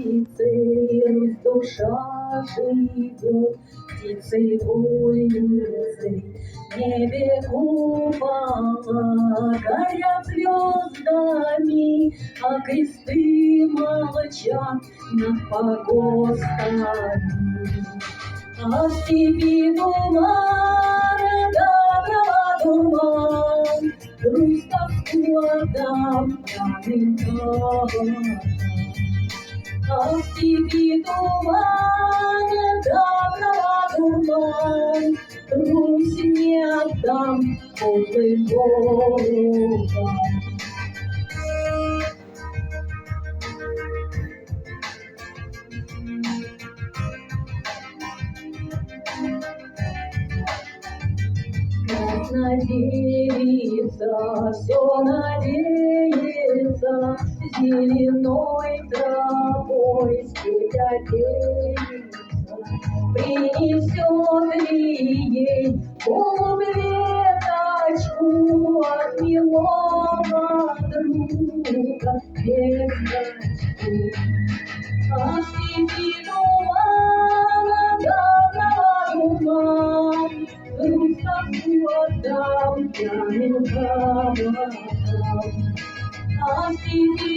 птицей Русь душа живет, птицей вольницей. В небе купола горят звездами, а кресты молчат над погостами. А в степи туман, да трава дурман, Русь тоску отдам пьяным кабанам. А в степи туман, да трава дурман, Русь не отдам подлым ворогам. Надеется, все надеется, зеленой травой степь оденется. Принесет ли ей полуветочку от милого друга весточку? А в степи туман, да трава дурман, Русь тоску отдам пьяным кабанам. А в степи